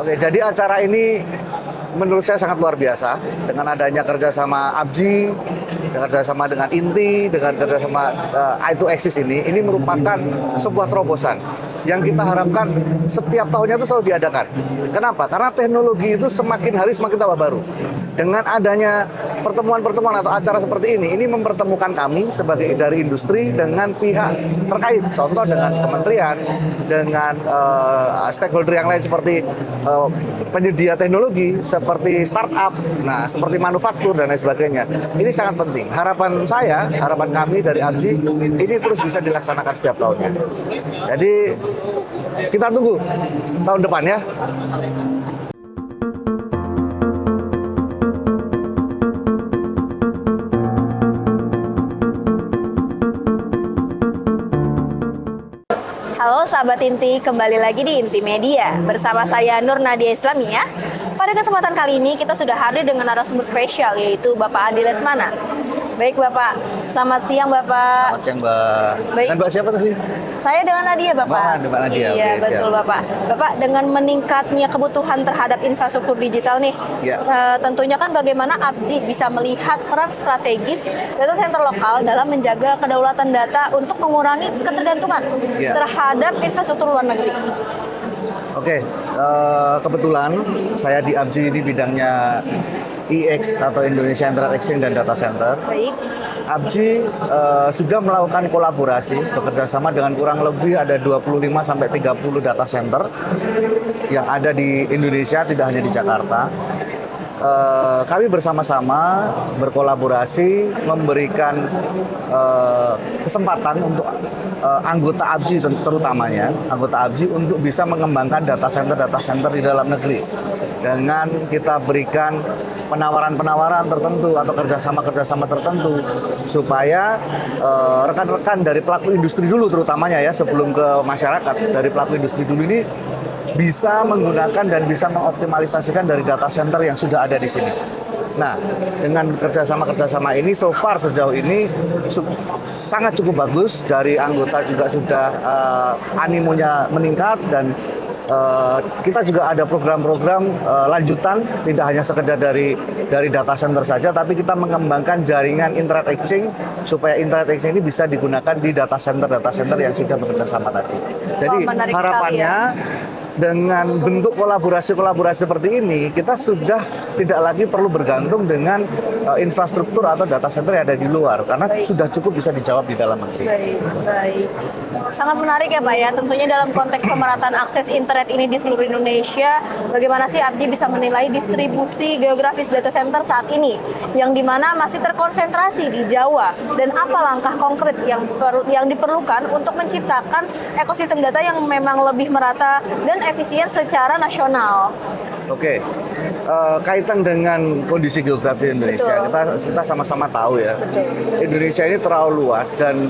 Oke, jadi acara ini menurut saya sangat luar biasa dengan adanya kerjasama ABJI, dengan kerjasama dengan INTI, dengan kerjasama I2Axis ini merupakan sebuah terobosan yang kita harapkan setiap tahunnya itu selalu diadakan. Kenapa? Karena teknologi itu semakin hari semakin tambah baru. Dengan adanya pertemuan-pertemuan atau acara seperti ini mempertemukan kami sebagai dari industri dengan pihak terkait, contoh dengan kementerian, dengan stakeholder yang lain seperti penyedia teknologi, seperti startup, nah seperti manufaktur dan lain sebagainya. Ini sangat penting. Harapan saya, harapan kami dari ABJI ini terus bisa dilaksanakan setiap tahunnya. Jadi kita tunggu tahun depan ya. Halo sahabat Inti, kembali lagi di Inti Media bersama saya Nur Nadia Islamiyah. Pada kesempatan kali ini kita sudah hadir dengan narasumber spesial yaitu Bapak Adi Lesmana. Baik Bapak, selamat siang Bapak. Selamat siang Mbak. Baik. Dan Mbak siapa tadi? Saya dengan Nadia Bapak. Mbak Nadia. Iya Oke, betul siap. Bapak. Bapak dengan meningkatnya kebutuhan terhadap infrastruktur digital nih, Ya. Tentunya kan bagaimana ABJI bisa melihat peran strategis data center lokal dalam menjaga kedaulatan data untuk mengurangi ketergantungan Ya. terhadap infrastruktur luar negeri. Oke, kebetulan saya di ABJI ini bidangnya IX atau Indonesia Internet Exchange dan Data Center. Baik. ABJI sudah melakukan kolaborasi bekerja sama dengan kurang lebih ada 25 sampai 30 data center yang ada di Indonesia, tidak hanya di Jakarta. Kami bersama-sama berkolaborasi memberikan kesempatan untuk anggota ABJI terutamanya anggota ABJI untuk bisa mengembangkan data center di dalam negeri dengan kita berikan penawaran-penawaran tertentu atau kerjasama tertentu supaya rekan-rekan dari pelaku industri dulu terutamanya ya sebelum ke masyarakat, dari pelaku industri dulu ini bisa menggunakan dan bisa mengoptimalisasikan dari data center yang sudah ada di sini. Nah, dengan kerjasama ini so far sejauh ini sangat cukup bagus, dari anggota juga sudah animonya meningkat dan kita juga ada program-program lanjutan, tidak hanya sekedar dari data center saja, tapi kita mengembangkan jaringan internet exchange supaya internet exchange ini bisa digunakan di data center yang sudah bekerja sama tadi. Jadi menarik harapannya dengan bentuk kolaborasi seperti ini, kita sudah tidak lagi perlu bergantung dengan infrastruktur atau data center yang ada di luar, karena sudah cukup bisa dijawab di dalam negeri. Baik. Sangat menarik ya Pak ya, tentunya dalam konteks pemerataan akses internet ini di seluruh Indonesia, bagaimana sih ABJI bisa menilai distribusi geografis data center saat ini, yang dimana masih terkonsentrasi di Jawa, dan apa langkah konkret yang diperlukan untuk menciptakan ekosistem data yang memang lebih merata dan efisien secara nasional. Oke, kaitan dengan kondisi geografi Indonesia, kita sama-sama tahu ya, Indonesia ini terlalu luas dan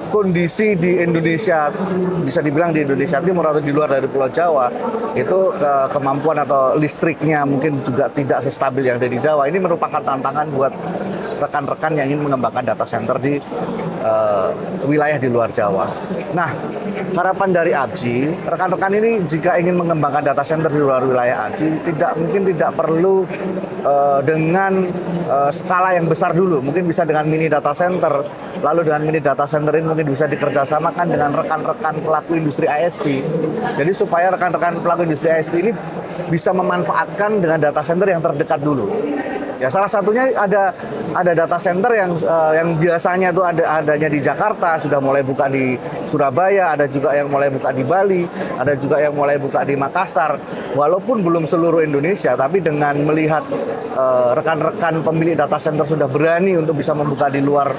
kondisi di Indonesia, bisa dibilang di Indonesia Timur atau di luar dari Pulau Jawa, itu kemampuan atau listriknya mungkin juga tidak sestabil yang ada di Jawa. Ini merupakan tantangan buat rekan-rekan yang ingin mengembangkan data center di wilayah di luar Jawa. Nah, harapan dari ABJI, rekan-rekan ini jika ingin mengembangkan data center di luar wilayah ABJI, tidak perlu dengan skala yang besar dulu. Mungkin bisa dengan mini data center. Lalu dengan mini data center ini mungkin bisa dikerjasamakan dengan rekan-rekan pelaku industri ISP. Jadi supaya rekan-rekan pelaku industri ISP ini bisa memanfaatkan dengan data center yang terdekat dulu. Ya, salah satunya ada data center yang biasanya itu adanya di Jakarta, sudah mulai buka di Surabaya, ada juga yang mulai buka di Bali, ada juga yang mulai buka di Makassar. Walaupun belum seluruh Indonesia, tapi dengan melihat rekan-rekan pemilik data center sudah berani untuk bisa membuka di luar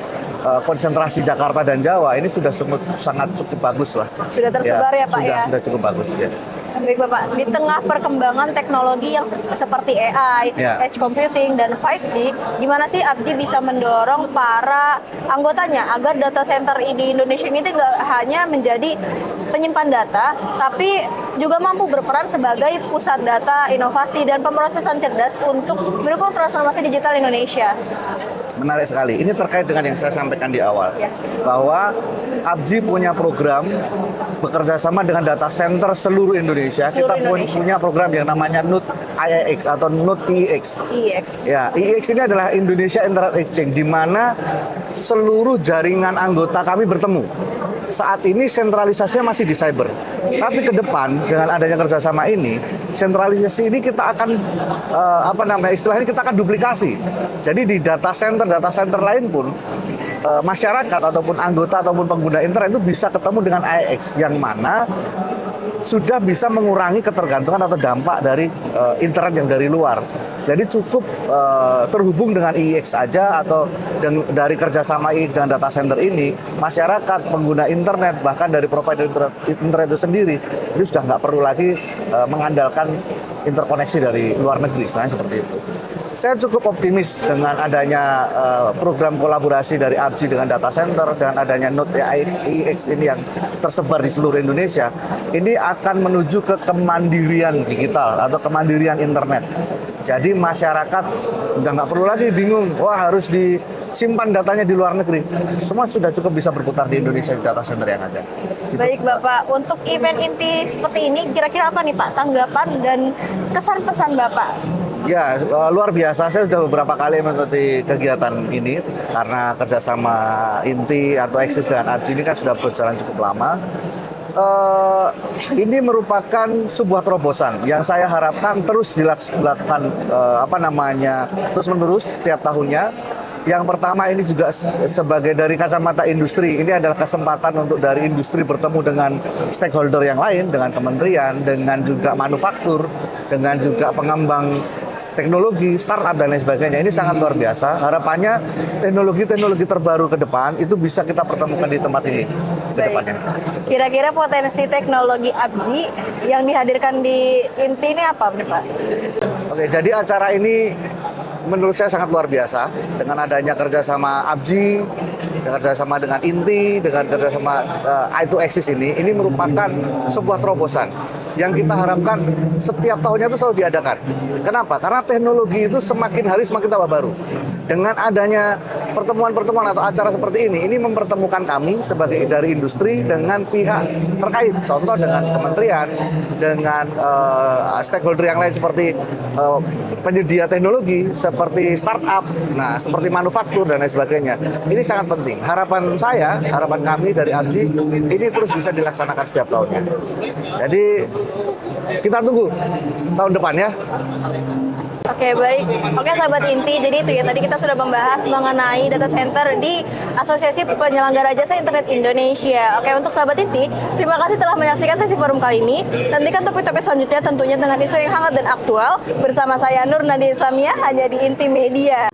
konsentrasi Jakarta dan Jawa, ini sudah sangat cukup bagus lah. Sudah tersebar ya Pak ya? Sudah cukup bagus ya. Baik Bapak, di tengah perkembangan teknologi yang seperti AI, edge computing, dan 5G, gimana sih ABJI bisa mendorong para anggotanya agar data center di Indonesia ini tidak hanya menjadi penyimpan data, tapi juga mampu berperan sebagai pusat data, inovasi, dan pemrosesan cerdas untuk mendukung transformasi digital Indonesia? Menarik sekali. Ini terkait dengan yang saya sampaikan di awal, Ya. bahwa ABGI punya program bekerja sama dengan data center seluruh Indonesia. Seluruh Kita Indonesia. punya program yang namanya NUT IEX atau NUT IEX. IEX. Ya, IEX ini adalah Indonesia Internet Exchange, di mana seluruh jaringan anggota kami bertemu. Saat ini sentralisasinya masih di cyber, tapi ke depan dengan adanya kerjasama ini, sentralisasi ini kita akan istilahnya kita akan duplikasi. Jadi di data center lain pun masyarakat ataupun anggota ataupun pengguna internet itu bisa ketemu dengan IEX, yang mana sudah bisa mengurangi ketergantungan atau dampak dari internet yang dari luar. Jadi cukup terhubung dengan IEX saja atau dari kerjasama IEX dengan data center ini, masyarakat pengguna internet bahkan dari provider internet itu sendiri itu sudah nggak perlu lagi mengandalkan interkoneksi dari luar negeri, istilahnya seperti itu. Saya cukup optimis dengan adanya program kolaborasi dari ABGI dengan data center, dengan adanya NUT IEX ini yang tersebar di seluruh Indonesia. Ini akan menuju ke kemandirian digital atau kemandirian internet. Jadi masyarakat udah nggak perlu lagi bingung, wah harus disimpan datanya di luar negeri. Semua sudah cukup bisa berputar di Indonesia di data center yang ada. Baik Bapak, untuk event inti seperti ini kira-kira apa nih Pak tanggapan dan kesan pesan Bapak? Ya, luar biasa. Saya sudah beberapa kali mengikuti kegiatan ini karena kerjasama Inti atau Eksis dengan ABGI ini kan sudah berjalan cukup lama. Ini merupakan sebuah terobosan yang saya harapkan terus dilakukan terus menerus setiap tahunnya. Yang pertama ini juga sebagai dari kacamata industri, ini adalah kesempatan untuk dari industri bertemu dengan stakeholder yang lain, dengan kementerian, dengan juga manufaktur, dengan juga pengembang teknologi, startup dan lain sebagainya. Ini sangat luar biasa. Harapannya teknologi-teknologi terbaru ke depan itu bisa kita pertemukan di tempat ini ke depannya. Kira-kira potensi teknologi ABGI yang dihadirkan di Inti ini apa nih Pak? Oke, jadi acara ini menurut saya sangat luar biasa dengan adanya kerjasama ABGI, dengan kerjasama dengan Inti, dengan kerjasama I2Axis ini merupakan sebuah terobosan yang kita harapkan setiap tahunnya itu selalu diadakan. Kenapa? Karena teknologi itu semakin hari semakin tambah baru. Dengan adanya pertemuan-pertemuan atau acara seperti ini mempertemukan kami sebagai dari industri dengan pihak terkait. Contoh dengan kementerian, dengan stakeholder yang lain seperti penyedia teknologi, seperti startup, nah seperti manufaktur dan lain sebagainya. Ini sangat penting. Harapan kami dari ABGI ini terus bisa dilaksanakan setiap tahunnya. Jadi kita tunggu tahun depan ya. Oke, baik. Oke, sahabat Inti, jadi itu ya tadi kita sudah membahas mengenai data center di Asosiasi Penyelenggara Jasa Internet Indonesia. Oke, untuk sahabat Inti, terima kasih telah menyaksikan sesi forum kali ini. Nantikan topik-topik selanjutnya tentunya dengan isu yang hangat dan aktual bersama saya Nur Nadia Islamiyah hanya di Inti Media.